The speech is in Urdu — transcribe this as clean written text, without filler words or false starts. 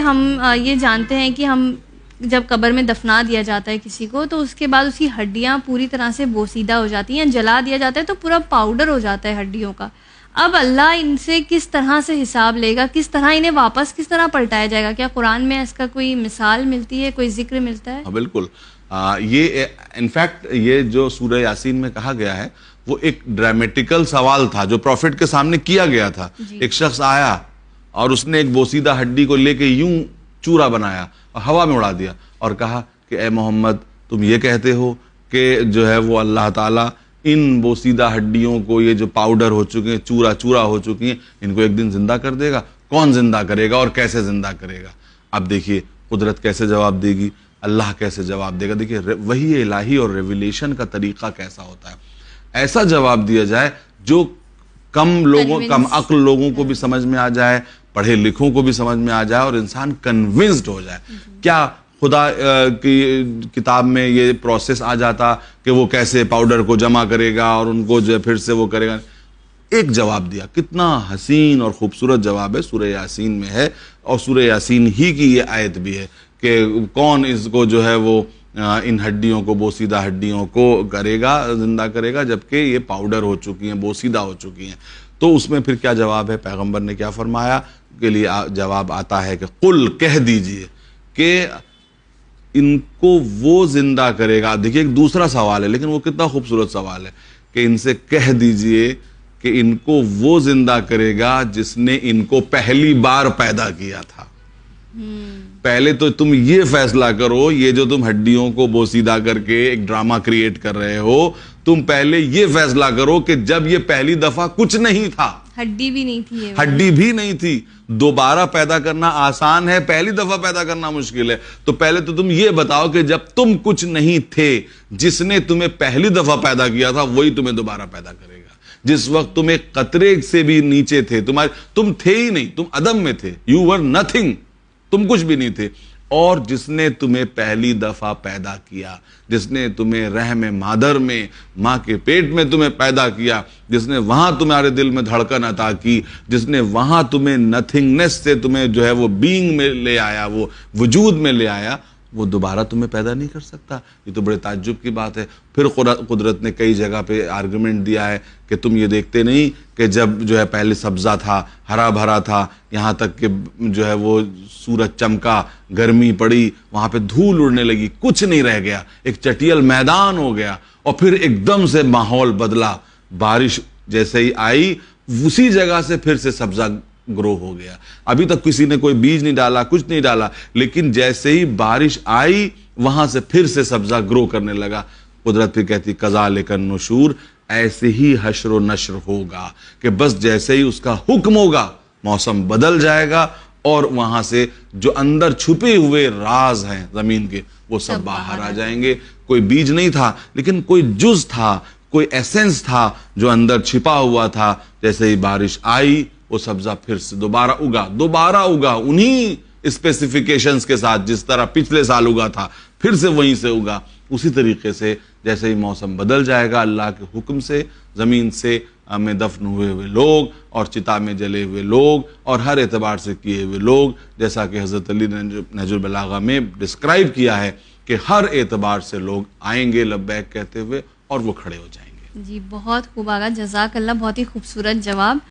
ہم یہ جانتے ہیں کہ ہم جب قبر میں دفنا دیا جاتا ہے کسی کو تو اس کے بعد اس کی ہڈیاں پوری طرح سے بوسیدہ ہو جاتی ہیں، جلا دیا جاتا ہے تو پورا پاؤڈر ہو جاتا ہے ہڈیوں کا. اب اللہ ان سے کس طرح سے حساب لے گا، کس طرح انہیں واپس کس طرح پلٹایا جائے گا؟ کیا قرآن میں اس کا کوئی مثال ملتی ہے، کوئی ذکر ملتا ہے؟ بالکل. یہ انفیکٹ یہ جو سورہ یاسین میں کہا گیا ہے وہ ایک ڈرامیٹیکل سوال تھا جو پروفٹ کے سامنے کیا گیا تھا. ایک شخص آیا اور اس نے ایک بوسیدہ ہڈی کو لے کے یوں چورا بنایا اور ہوا میں اڑا دیا اور کہا کہ اے محمد تم یہ کہتے ہو کہ جو ہے وہ اللہ تعالیٰ ان بوسیدہ ہڈیوں کو، یہ جو پاؤڈر ہو چکے ہیں، چورا چورا ہو چکی ہیں، ان کو ایک دن زندہ کر دے گا؟ کون زندہ کرے گا اور کیسے زندہ کرے گا؟ اب دیکھیے قدرت کیسے جواب دے گی، اللہ کیسے جواب دے گا. دیکھیے وحی الہی اور ریویلیشن کا طریقہ کیسا ہوتا ہے. ایسا جواب دیا جائے جو کم عقل لوگوں کو بھی سمجھ میں آ جائے، پڑھے لکھوں کو بھی سمجھ میں آ جائے اور انسان کنونسڈ ہو جائے. کیا خدا کی کتاب میں یہ پروسیس آ جاتا کہ وہ کیسے پاؤڈر کو جمع کرے گا اور ان کو جو ہے پھر سے وہ کرے گا؟ ایک جواب دیا. کتنا حسین اور خوبصورت جواب ہے، سورہ یاسین میں ہے، اور سورہ یاسین ہی کی یہ آیت بھی ہے کہ کون اس کو جو ہے وہ ان ہڈیوں کو، بوسیدہ ہڈیوں کو کرے گا، زندہ کرے گا، جبکہ یہ پاؤڈر ہو چکی ہیں، بوسیدہ ہو چکی ہیں. تو اس میں پھر کیا جواب ہے؟ پیغمبر نے کیا فرمایا؟ کے لیے جواب آتا ہے کہ قل، کہہ دیجئے کہ ان کو وہ زندہ کرے گا. دیکھیے ایک دوسرا سوال ہے لیکن وہ کتنا خوبصورت سوال ہے کہ ان سے کہہ دیجئے کہ ان کو وہ زندہ کرے گا جس نے ان کو پہلی بار پیدا کیا تھا. پہلے تو تم یہ فیصلہ کرو، یہ جو تم ہڈیوں کو بوسیدہ کر کے ایک ڈرامہ کریٹ کر رہے ہو، تم پہلے یہ فیصلہ کرو کہ جب یہ پہلی دفعہ کچھ نہیں تھا، ہڈی بھی نہیں تھی، ہڈی بھی نہیں تھی. دوبارہ پیدا کرنا آسان ہے، پہلی دفعہ پیدا کرنا مشکل ہے. تو پہلے تو تم یہ بتاؤ کہ جب تم کچھ نہیں تھے، جس نے تمہیں پہلی دفعہ پیدا کیا تھا وہی تمہیں دوبارہ پیدا کرے گا. جس وقت تم ایک قطرے سے بھی نیچے تھے، تم تھے ہی نہیں، تم عدم میں تھے، یو ور نتھنگ، تم کچھ بھی نہیں تھے. اور جس نے تمہیں پہلی دفعہ پیدا کیا، جس نے تمہیں رحم مادر میں، ماں کے پیٹ میں تمہیں پیدا کیا، جس نے وہاں تمہارے دل میں دھڑکن عطا کی، جس نے وہاں تمہیں نتھنگنس سے تمہیں جو ہے وہ بینگ میں لے آیا، وہ وجود میں لے آیا، وہ دوبارہ تمہیں پیدا نہیں کر سکتا. یہ تو بڑے تعجب کی بات ہے. پھر قدرت نے کئی جگہ پہ آرگومنٹ دیا ہے کہ تم یہ دیکھتے نہیں کہ جب جو ہے پہلے سبزہ تھا، ہرا بھرا تھا، یہاں تک کہ جو ہے وہ سورج چمکا، گرمی پڑی، وہاں پہ دھول اڑنے لگی، کچھ نہیں رہ گیا، ایک چٹیل میدان ہو گیا، اور پھر ایک دم سے ماحول بدلا، بارش جیسے ہی آئی اسی جگہ سے پھر سے سبزہ گرو ہو گیا. ابھی تک کسی نے کوئی بیج نہیں ڈالا، کچھ نہیں ڈالا، لیکن جیسے ہی بارش آئی وہاں سے پھر سے سبزہ گرو کرنے لگا. قدرت پھر کہتی کذالک النشور، ایسے ہی حشر و نشر ہوگا کہ بس جیسے ہی اس کا حکم ہوگا موسم بدل جائے گا اور وہاں سے جو اندر چھپے ہوئے راز ہیں زمین کے وہ سب باہر آ جائیں گے. کوئی بیج نہیں تھا لیکن کوئی جز تھا، کوئی ایسنس تھا جو اندر چھپا ہوا تھا. جیسے ہی بارش آئی وہ سبزہ پھر سے دوبارہ اگا انہی اسپیسیفیکیشنز کے ساتھ جس طرح پچھلے سال اگا تھا، پھر سے وہیں سے اگا. اسی طریقے سے جیسے ہی موسم بدل جائے گا اللہ کے حکم سے زمین سے میں دفن ہوئے ہوئے لوگ اور چتا میں جلے ہوئے لوگ اور ہر اعتبار سے کیے ہوئے لوگ، جیسا کہ حضرت علی نے نہج البلاغہ میں ڈسکرائب کیا ہے کہ ہر اعتبار سے لوگ آئیں گے لبیک کہتے ہوئے اور وہ کھڑے ہو جائیں گے. جی بہت خوب آگا، جزاک اللہ، بہت ہی خوبصورت جواب.